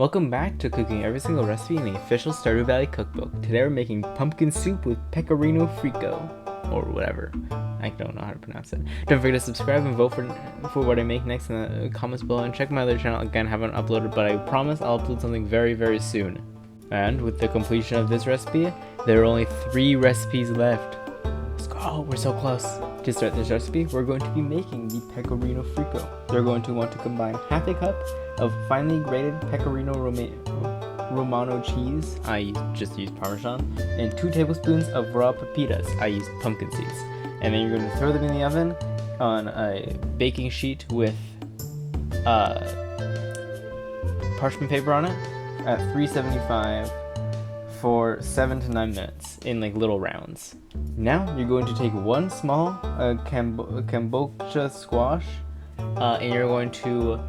Welcome back to cooking every single recipe in the official Stardew Valley cookbook. Today we're making pumpkin soup with pecorino frico, or whatever. I don't know how to pronounce it. Don't forget to subscribe and vote for what I make next in the comments below, and check my other channel. Again, I haven't uploaded, but I promise I'll upload something very, very soon. And with the completion of this recipe, there are only 3 recipes left. Let's go, we're so close. To start this recipe, we're going to be making the pecorino frico. You're going to want to combine half a cup of finely grated pecorino romano cheese, I just used Parmesan, and 2 tablespoons of raw pepitas, I used pumpkin seeds. And then you're going to throw them in the oven on a baking sheet with parchment paper on it at 375 for 7 to 9 minutes in like little rounds. Now you're going to take 1 small kombucha squash and you're going to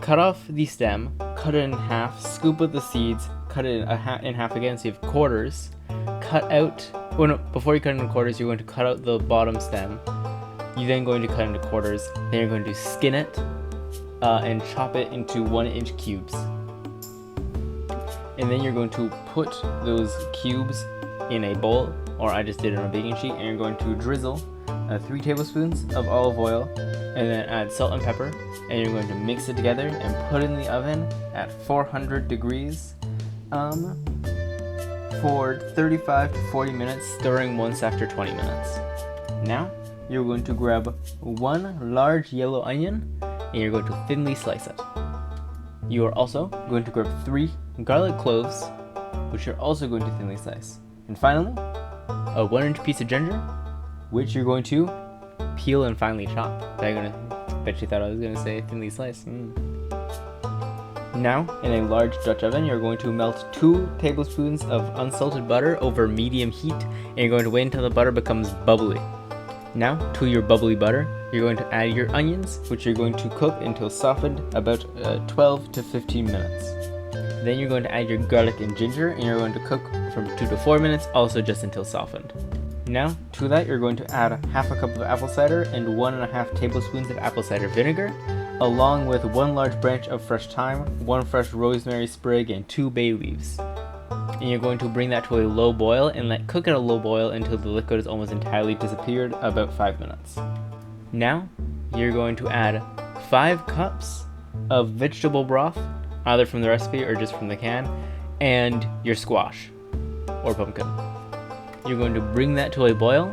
cut off the stem, cut it in half, scoop out the seeds, cut it in half again so you have quarters. Cut out, before you cut it into quarters, you're going to cut out the bottom stem. You're then going to cut it into quarters. Then you're going to skin it and chop it into 1-inch cubes. And then you're going to put those cubes in a bowl, or I just did it on a baking sheet, and you're going to drizzle 3 tablespoons of olive oil, and then add salt and pepper, and you're going to mix it together and put it in the oven at 400 degrees for 35 to 40 minutes, stirring once after 20 minutes. Now, you're going to grab 1 large yellow onion, and you're going to thinly slice it. You are also going to grab 3 garlic cloves, which you're also going to thinly slice. And finally, a 1-inch piece of ginger, which you're going to peel and finely chop. Bet you thought I was going to say thinly slice. Now, in a large Dutch oven, you're going to melt 2 tablespoons of unsalted butter over medium heat, and you're going to wait until the butter becomes bubbly. Now, to your bubbly butter, you're going to add your onions, which you're going to cook until softened, about 12 to 15 minutes. Then you're going to add your garlic and ginger, and you're going to cook from 2 to 4 minutes, also just until softened. Now, to that, you're going to add half a cup of apple cider and 1.5 tablespoons of apple cider vinegar, along with 1 large branch of fresh thyme, 1 fresh rosemary sprig, and 2 bay leaves. And you're going to bring that to a low boil and cook at a low boil until the liquid is almost entirely disappeared, about 5 minutes. Now, you're going to add 5 cups of vegetable broth, either from the recipe or just from the can, and your squash, or pumpkin. You're going to bring that to a boil,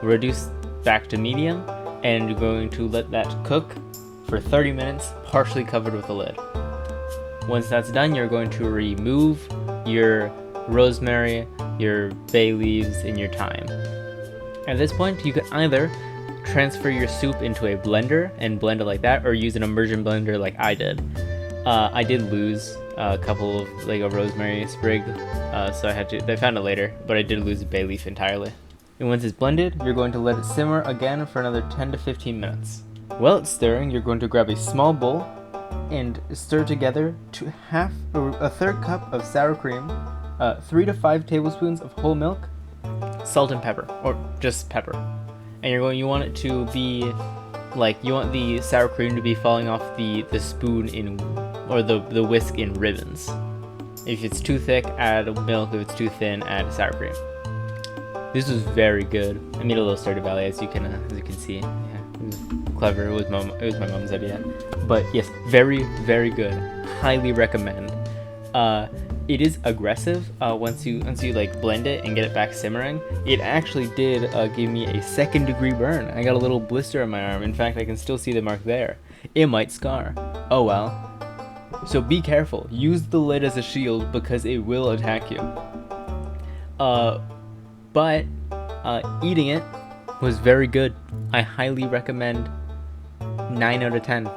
reduce back to medium, and you're going to let that cook for 30 minutes, partially covered with a lid. Once that's done, you're going to remove your rosemary, your bay leaves, and your thyme. At this point, you can either transfer your soup into a blender and blend it like that, or use an immersion blender like I did. I did lose a couple of a rosemary sprig, so I found it later, but I did lose a bay leaf entirely. And once it's blended, you're going to let it simmer again for another 10 to 15 minutes. While it's stirring, you're going to grab a small bowl and stir together to a third cup of sour cream, 3 to 5 tablespoons of whole milk, salt and pepper, or just pepper. And you want it to be you want the sour cream to be falling off the spoon or the whisk in ribbons. If it's too thick, add milk. If it's too thin, add sour cream. This was very good. I made a little Stardew Valley, as you can see. Yeah, it was clever. It was my mom's idea. But yes, very, very good. Highly recommend. It is aggressive once you blend it and get it back simmering. It actually did give me a 2nd-degree burn. I got a little blister on my arm. In fact, I can still see the mark there. It might scar. Oh well. So be careful. Use the lid as a shield because it will attack you. But eating it was very good. I highly recommend. 9 out of 10.